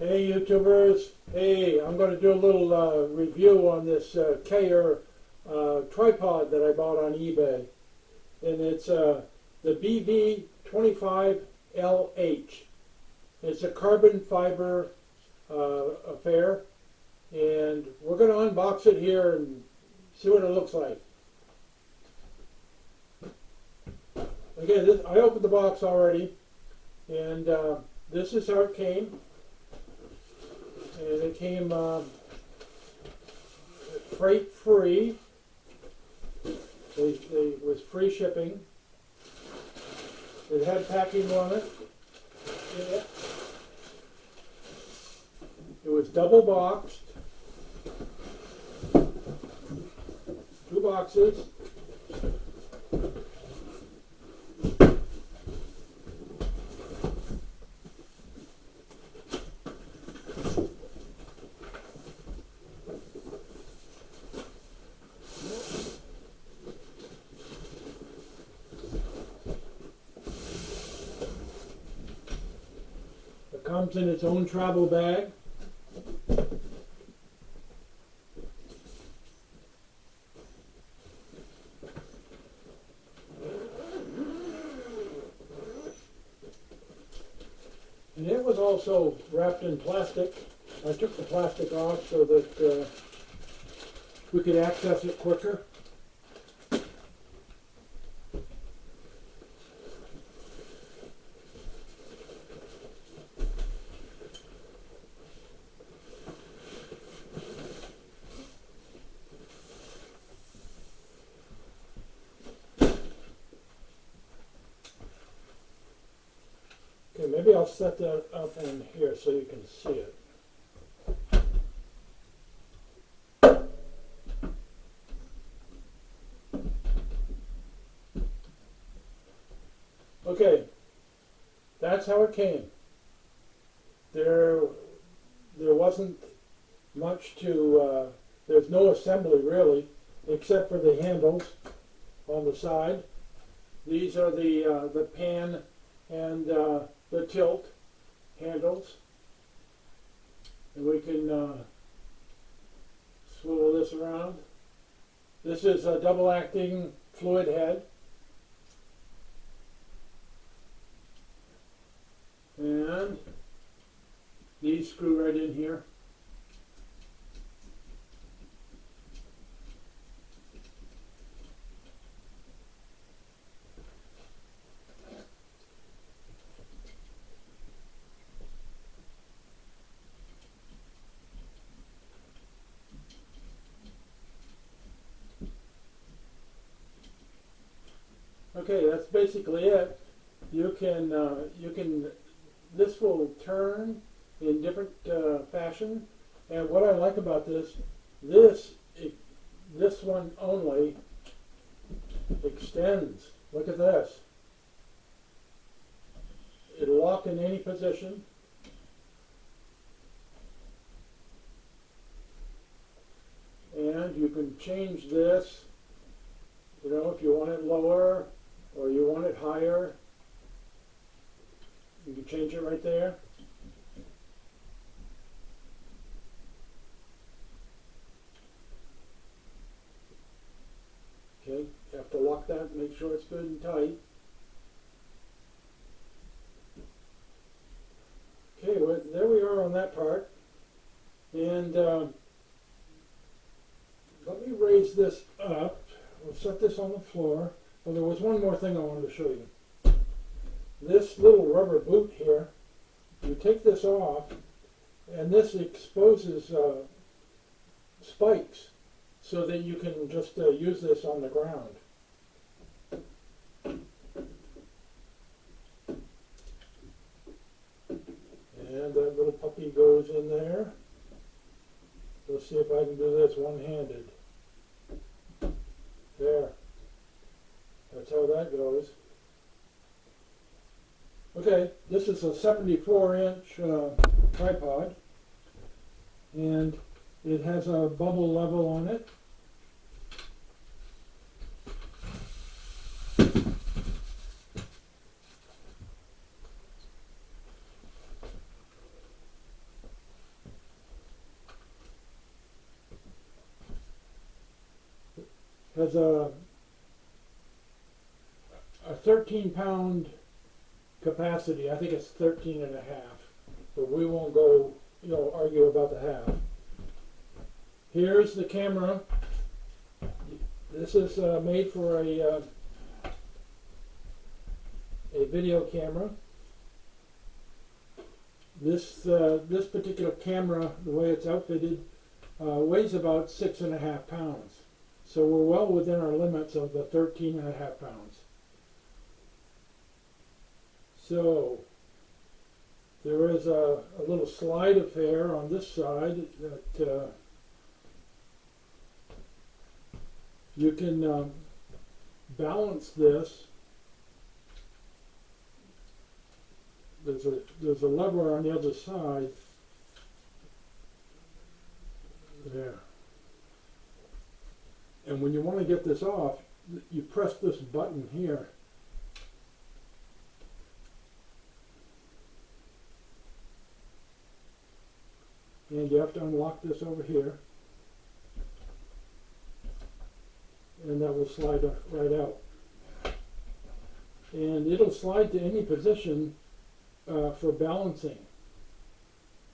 Hey YouTubers, hey, I'm going to do a little review on this Cayer tripod that I bought on eBay. And it's the BV25LH. It's a carbon fiber affair. And we're going to unbox it here and see what it looks like. Again, I opened the box already. And this is how it came. And it came freight free. It was free shipping. It had packing on it. Yeah. It was double boxed. 2 boxes. It comes in its own travel bag. And it was also wrapped in plastic. I took the plastic off so that we could access it quicker. Okay, maybe I'll set that up in here so you can see it. Okay, that's how it came. There wasn't much to, there's no assembly really, except for the handles on the side. These are the pan and the tilt handles, and we can swivel this around. This is a double acting fluid head, and these screw right in here. Okay, that's basically it. You can this will turn in different fashion, and what I like about this one only extends. Look at this. It'll lock in any position. And you can change this, you know, if you want it lower or you want it higher. You can change it right there. Okay, you have to lock that and make sure it's good and tight. Okay, well, there we are on that part. And let me raise this up. We'll set this on the floor. Well, there was one more thing I wanted to show you. This little rubber boot here, you take this off, and this exposes spikes so that you can just use this on the ground. And that little puppy goes in there. Let's see if I can do this one-handed. There. That's how that goes. Okay, this is a 74-inch tripod, and it has a bubble level on it. has a 13-pound capacity. I think it's 13 and a half, but we won't go, argue about the half. Here's the camera. This is made for a video camera. This particular camera, the way it's outfitted, weighs about 6.5 pounds. So we're well within our limits of the 13.5 pounds. So there is a little slide affair on this side that you can balance this. There's a lever on the other side. There. And when you want to get this off, you press this button here. And you have to unlock this over here. And that will slide right out. And it'll slide to any position for balancing.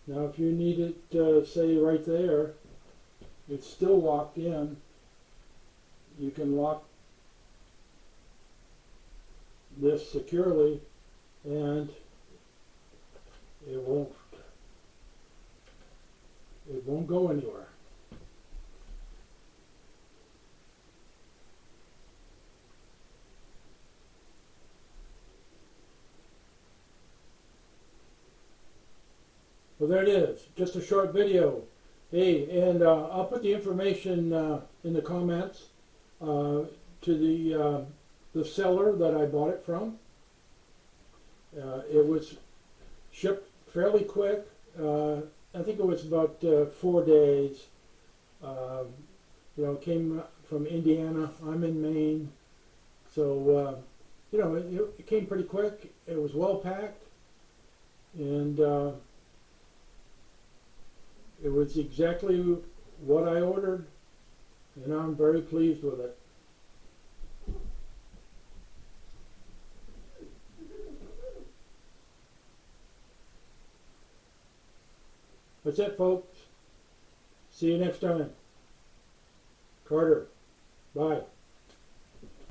Now if you need it, say right there, it's still locked in. You can lock this securely and it won't go anywhere. Well, there it is, just a short video. Hey, and I'll put the information in the comments to the seller that I bought it from. It was shipped fairly quick. I think it was about 4 days. It came from Indiana. I'm in Maine, so it came pretty quick. It was well packed, and it was exactly what I ordered, and I'm very pleased with it. That's it, folks. See you next time. Carter. Bye.